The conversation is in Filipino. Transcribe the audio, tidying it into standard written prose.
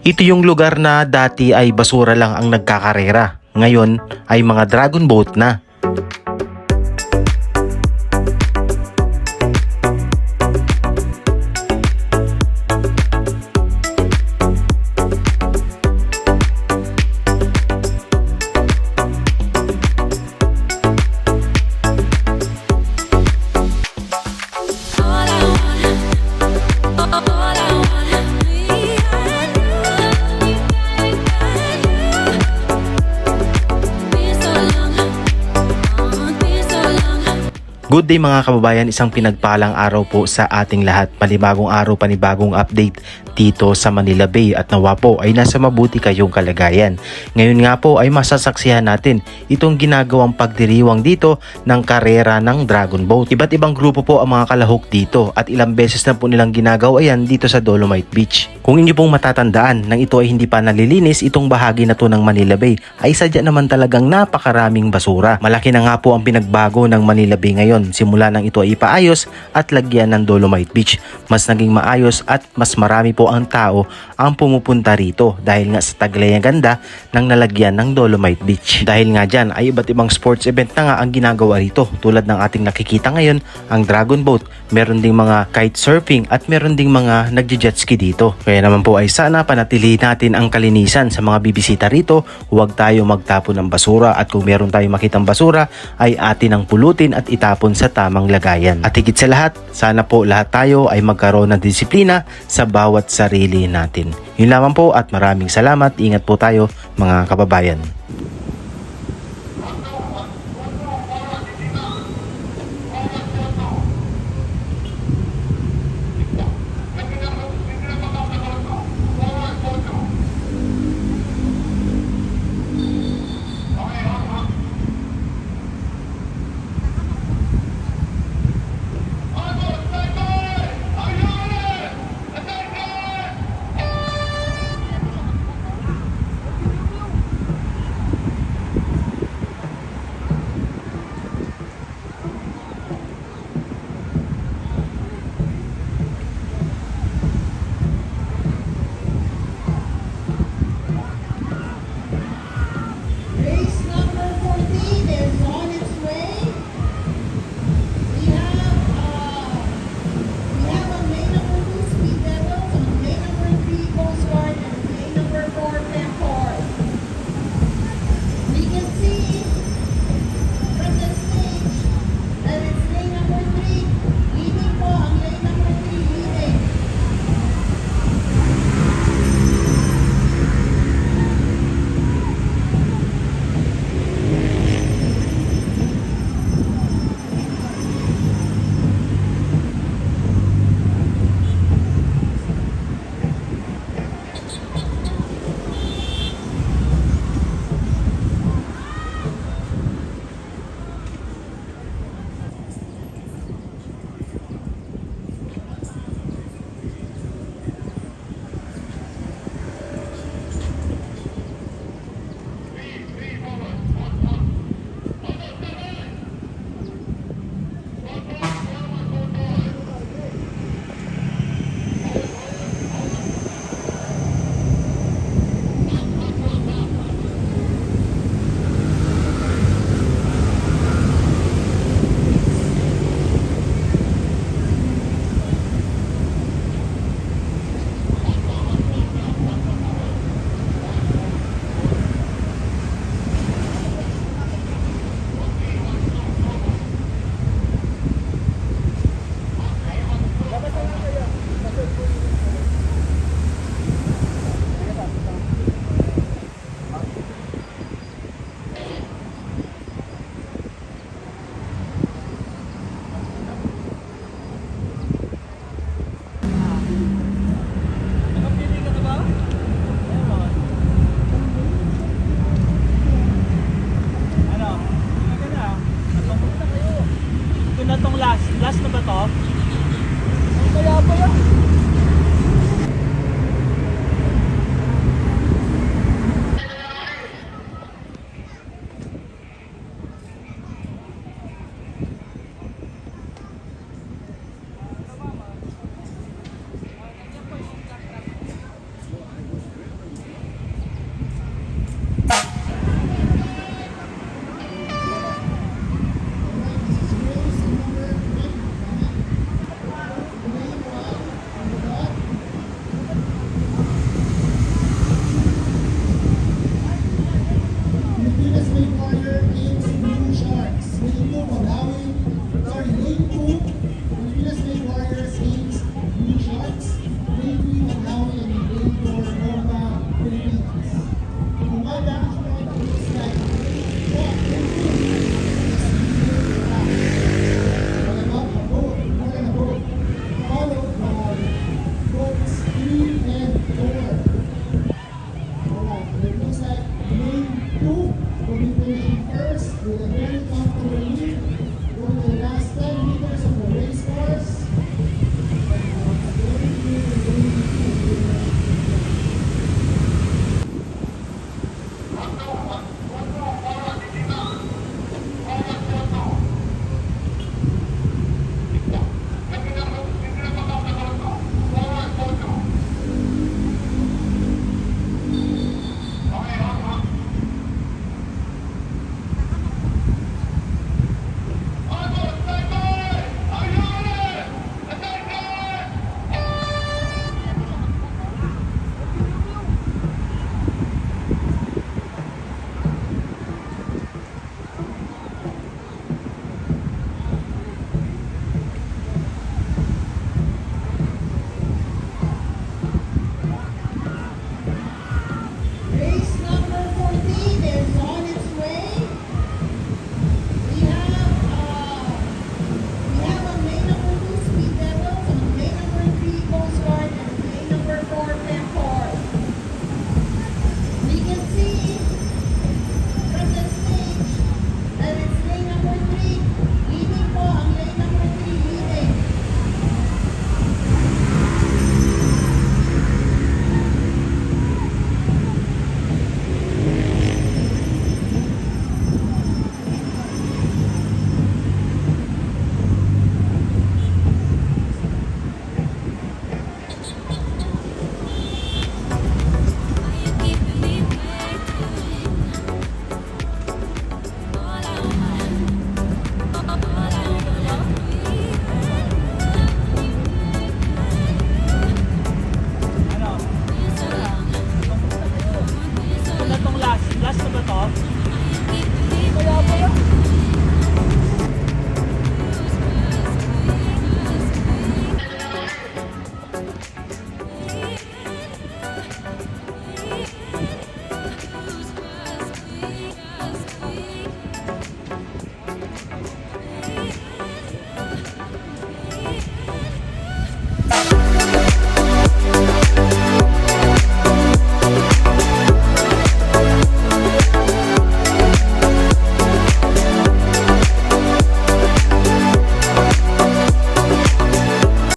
Ito yung lugar na dati ay basura lang ang nagkakarera. Ngayon ay mga dragon boat na. Good day mga kababayan, isang pinagpalang araw po sa ating lahat. Panibagong araw, panibagong update dito sa Manila Bay at nawa po ay nasa mabuti kayong kalagayan. Ngayon nga po ay masasaksihan natin itong ginagawang pagdiriwang dito ng karera ng Dragon Boat. Iba't ibang grupo po ang mga kalahok dito at ilang beses na po nilang ginagawa yan dito sa Dolomite Beach. Kung inyo pong matatandaan nang ito ay hindi pa nalilinis, itong bahagi na to ng Manila Bay ay sadya naman talagang napakaraming basura. Malaki na nga po ang pinagbago ng Manila Bay ngayon. Simula nang ito ay ipaayos at lagyan ng Dolomite Beach. Mas naging maayos at mas marami po ang tao ang pumupunta rito dahil nga sa taglay ang ganda ng nalagyan ng Dolomite Beach. Dahil nga dyan ay iba't ibang sports event na nga ang ginagawa rito tulad ng ating nakikita ngayon, ang Dragon Boat. Meron ding mga kite surfing at meron ding mga nagje-jetski dito. Kaya naman po ay sana panatilihin natin ang kalinisan sa mga bibisita rito. Huwag tayo magtapon ng basura at kung meron tayong makitang basura ay atin ang pulutin at itapon sa tamang lagayan. At higit sa lahat, sana po lahat tayo ay magkaroon ng disiplina sa bawat sarili natin. Yun lamang po at maraming salamat. Ingat po tayo mga kababayan.